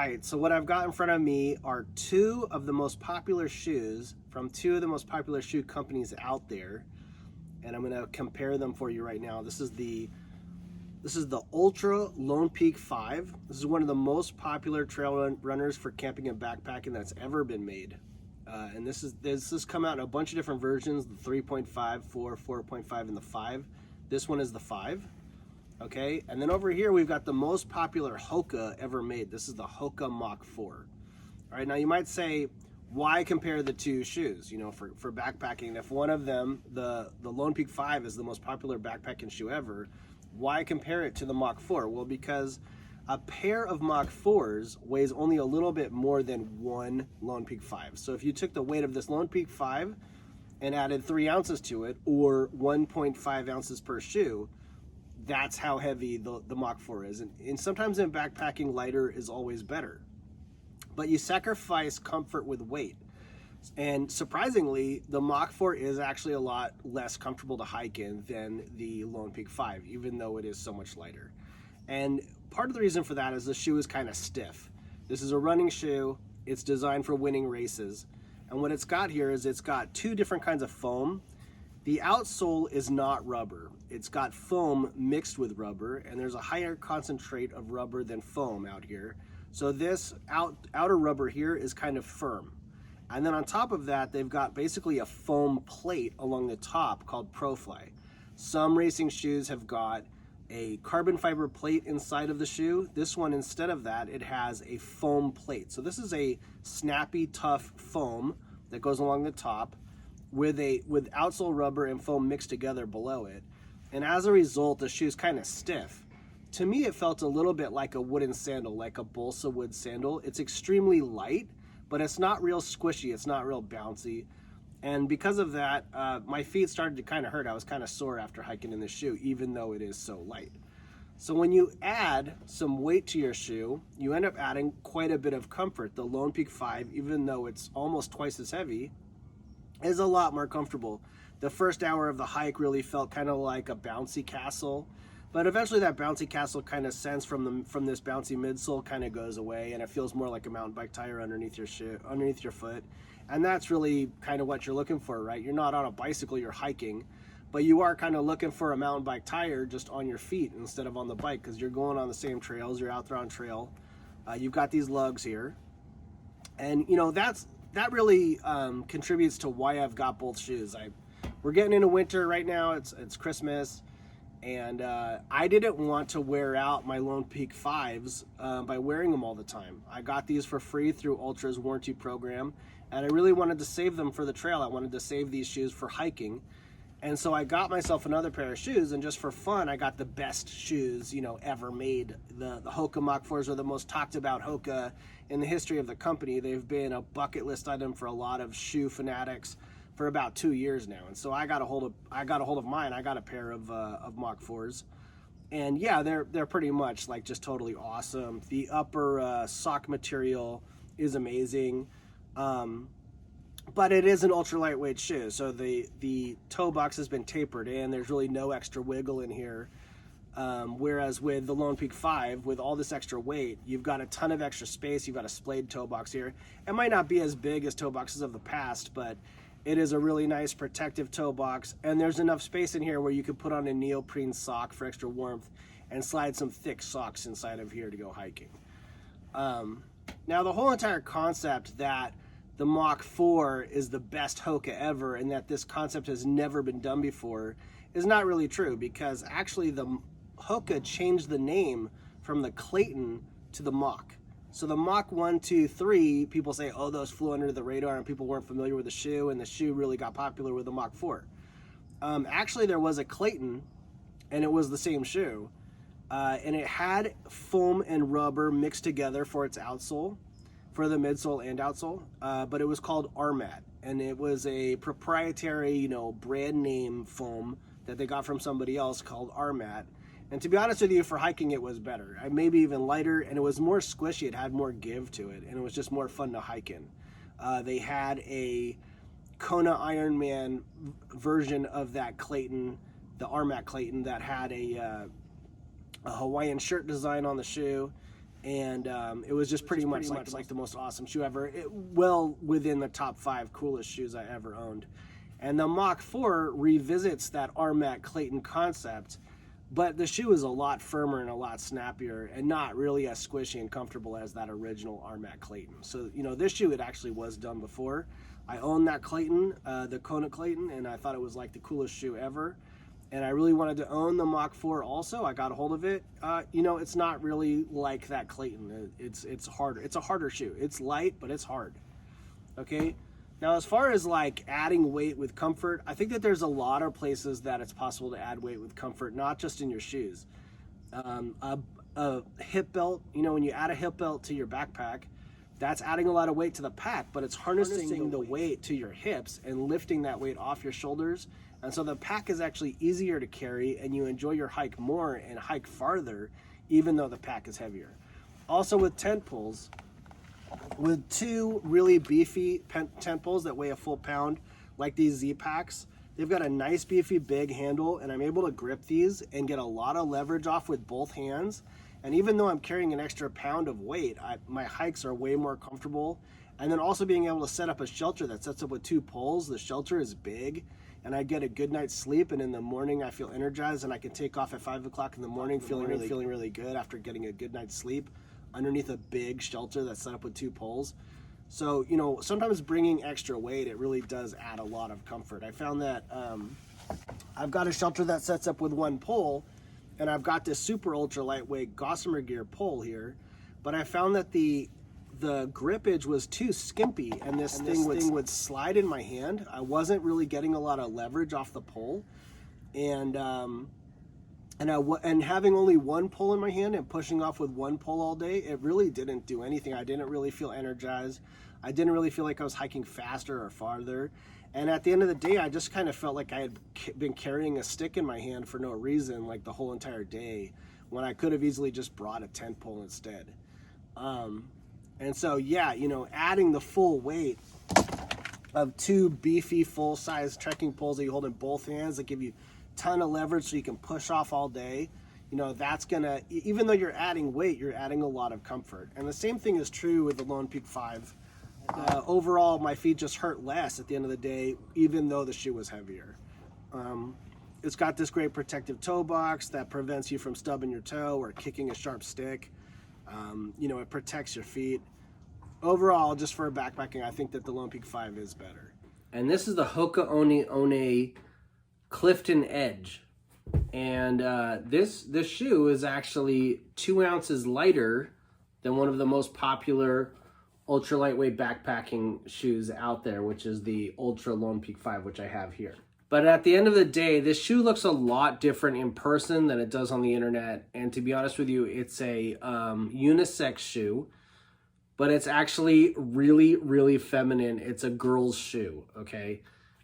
right, so what I've got in front of me are two of the most popular shoes from two of the most popular shoe companies out there, and I'm going to compare them for you right now. This is the Ultra Lone Peak 5. This is one of the most popular trail runners for camping and backpacking that's ever been made. And this has come out in a bunch of different versions: the 3.5, 4, 4.5, and the 5. This one is the 5. Okay, and then over here we've got the most popular Hoka ever made. This is the Hoka Mach 4. All right, now you might say, why compare the two shoes, you know, for backpacking? If one of them, the Lone Peak 5, is the most popular backpacking shoe ever, why compare it to the Mach 4? Well, because a pair of Mach 4s weighs only a little bit more than one Lone Peak 5. So if you took the weight of this Lone Peak 5 and added 3 ounces to it, or 1.5 ounces per shoe, that's how heavy the Mach 4 is. And sometimes in backpacking, lighter is always better. But you sacrifice comfort with weight. And surprisingly, the Mach 4 is actually a lot less comfortable to hike in than the Lone Peak 5, even though it is so much lighter. And part of the reason for that is the shoe is kind of stiff. This is a running shoe. It's designed for winning races. And what it's got here is it's got two different kinds of foam. The outsole is not rubber. It's got foam mixed with rubber, and there's a higher concentrate of rubber than foam out here. So this outer rubber here is kind of firm. And then on top of that, they've got basically a foam plate along the top called ProFly. Some racing shoes have got a carbon fiber plate inside of the shoe. This one, instead of that, it has a foam plate. So this is a snappy, tough foam that goes along the top with outsole rubber and foam mixed together below it. And as a result, the shoe's kind of stiff. To me, it felt a little bit like a wooden sandal, like a balsa wood sandal. It's extremely light, but it's not real squishy. It's not real bouncy. And because of that, my feet started to kind of hurt. I was kind of sore after hiking in this shoe, even though it is so light. So when you add some weight to your shoe, you end up adding quite a bit of comfort. The Lone Peak 5, even though it's almost twice as heavy, is a lot more comfortable. The first hour of the hike really felt kind of like a bouncy castle, but eventually that bouncy castle kind of sense from this bouncy midsole kind of goes away, and it feels more like a mountain bike tire underneath your shoe, underneath your foot. And that's really kind of what you're looking for, right? You're not on a bicycle, you're hiking, but you are kind of looking for a mountain bike tire just on your feet instead of on the bike, because you're going on the same trails, you're out there on trail. You've got these lugs here, and you know that really contributes to why I've got both shoes. We're getting into winter right now. It's Christmas, and I didn't want to wear out my Lone Peak 5s by wearing them all the time. I got these for free through Ultra's warranty program, and I really wanted to save them for the trail. I wanted to save these shoes for hiking, and so I got myself another pair of shoes, and just for fun, I got the best shoes, you know, ever made. The Hoka Mach 4s are the most talked about Hoka in the history of the company. They've been a bucket list item for a lot of shoe fanatics for about 2 years now. And so I got a hold of mine. I got a pair of Mach 4s. And yeah, they're pretty much like just totally awesome. The upper sock material is amazing. But it is an ultra lightweight shoe, so the toe box has been tapered in. There's really no extra wiggle in here. Whereas with the Lone Peak 5, with all this extra weight, you've got a ton of extra space. You've got a splayed toe box here. It might not be as big as toe boxes of the past, but it is a really nice protective toe box. And there's enough space in here where you could put on a neoprene sock for extra warmth and slide some thick socks inside of here to go hiking. Now, the whole entire concept that the Mach 4 is the best Hoka ever and that this concept has never been done before is not really true, because actually the Hoka changed the name from the Clayton to the Mach. So the Mach 1, 2, 3, people say, oh, those flew under the radar and people weren't familiar with the shoe, and the shoe really got popular with the Mach 4. Actually, there was a Clayton, and it was the same shoe, and it had foam and rubber mixed together for its outsole, for the midsole and outsole, but it was called Armat, and it was a proprietary, you know, brand name foam that they got from somebody else called Armat. And to be honest with you, for hiking it was better, maybe even lighter, and it was more squishy. It had more give to it, and it was just more fun to hike in. They had a Kona Ironman version of that Clayton, the Armat Clayton, that had a Hawaiian shirt design on the shoe. And it was just pretty much like the most awesome shoe ever. Well within the top 5 coolest shoes I ever owned. And the Mach 4 revisits that Armat Clayton concept, but the shoe is a lot firmer and a lot snappier and not really as squishy and comfortable as that original Armat Clayton. So, you know, this shoe, it actually was done before. I own that Clayton, the Kona Clayton, and I thought it was like the coolest shoe ever. And I really wanted to own the Mach 4 also. I got a hold of it. You know, it's not really like that Clayton. It's harder. It's a harder shoe. It's light, but it's hard. Okay? Now, as far as like adding weight with comfort, I think that there's a lot of places that it's possible to add weight with comfort, not just in your shoes. A hip belt, you know, when you add a hip belt to your backpack, that's adding a lot of weight to the pack, but it's harnessing the weight to your hips and lifting that weight off your shoulders. And so the pack is actually easier to carry and you enjoy your hike more and hike farther, even though the pack is heavier. Also with tent poles, with 2 really beefy tent poles that weigh a full pound, like these Z packs, they've got a nice beefy big handle, and I'm able to grip these and get a lot of leverage off with both hands. And even though I'm carrying an extra pound of weight, my hikes are way more comfortable. And then also being able to set up a shelter that sets up with 2 poles. The shelter is big, and I get a good night's sleep, and in the morning I feel energized, and I can take off at 5 o'clock in the morning feeling really good after getting a good night's sleep underneath a big shelter that's set up with 2 poles. So, you know, sometimes bringing extra weight, it really does add a lot of comfort. I found that I've got a shelter that sets up with 1 pole, and I've got this super ultra lightweight Gossamer Gear pole here, but I found that the grippage was too skimpy, and this thing would slide in my hand. I wasn't really getting a lot of leverage off the pole, and having only 1 pole in my hand and pushing off with 1 pole all day, it really didn't do anything. I didn't really feel energized. I didn't really feel like I was hiking faster or farther. And at the end of the day, I just kind of felt like I had been carrying a stick in my hand for no reason, like the whole entire day, when I could have easily just brought a tent pole instead. And so, yeah, you know, adding the full weight of 2 beefy full-size trekking poles that you hold in both hands that give you a ton of leverage so you can push off all day, you know, that's gonna, even though you're adding weight, you're adding a lot of comfort. And the same thing is true with the Lone Peak 5. Overall, my feet just hurt less at the end of the day, even though the shoe was heavier. It's got this great protective toe box that prevents you from stubbing your toe or kicking a sharp stick. You know, it protects your feet. Overall, just for backpacking, I think that the Lone Peak 5 is better. And this is the Hoka One Clifton Edge. And this shoe is actually 2 ounces lighter than one of the most popular ultra lightweight backpacking shoes out there, which is the Ultra Lone Peak 5, which I have here. But at the end of the day, this shoe looks a lot different in person than it does on the internet. And to be honest with you, it's a unisex shoe, but it's actually really, really feminine. It's a girl's shoe, okay?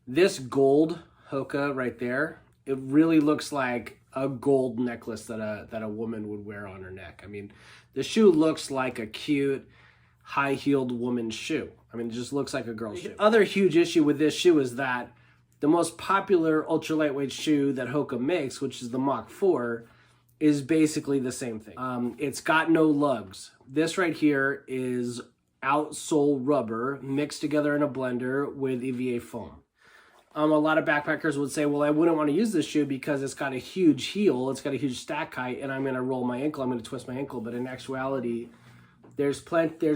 This gold Hoka right there, it really looks like a gold necklace that a woman would wear on her neck. I mean, the shoe looks like a cute, high-heeled woman's shoe. I mean, it just looks like a girl's shoe. The other huge issue with this shoe is that the most popular ultra lightweight shoe that Hoka makes, which is the Mach 4, is basically the same thing. It's got no lugs. This right here is outsole rubber mixed together in a blender with EVA foam. A lot of backpackers would say, well, I wouldn't want to use this shoe because it's got a huge heel, it's got a huge stack height, and I'm going to roll my ankle, I'm going to twist my ankle. But in actuality, there's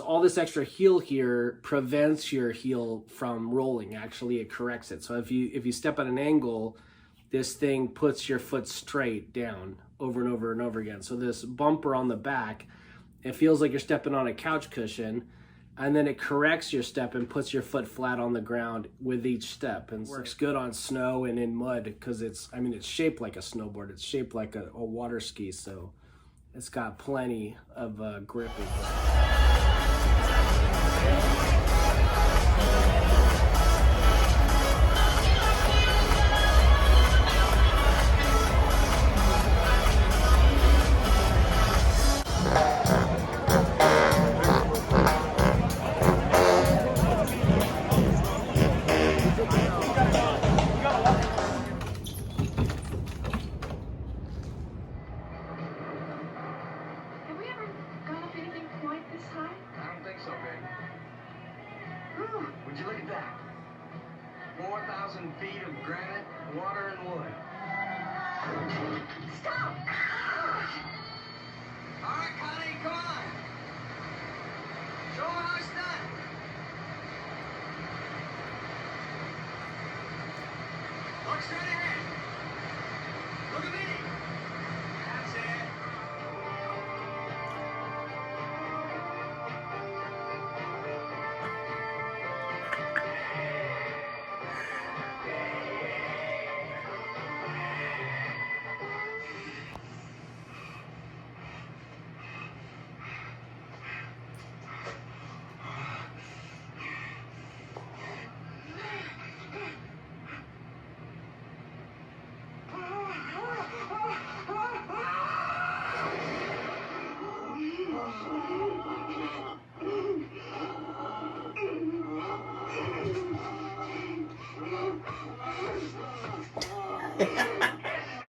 all this extra heel here prevents your heel from rolling. Actually, it corrects it. So if you step at an angle, this thing puts your foot straight down over and over and over again. So this bumper on the back, it feels like you're stepping on a couch cushion, and then it corrects your step and puts your foot flat on the ground with each step, and works good on snow and in mud because it's shaped like a snowboard. It's shaped like a water ski, so it's got plenty of grip. Would you look at that? 4,000 feet of granite, water, and wood. Stop! All right, Connie, come on. Show them how it's done. Look straight ahead. Look at me. That's it. Ha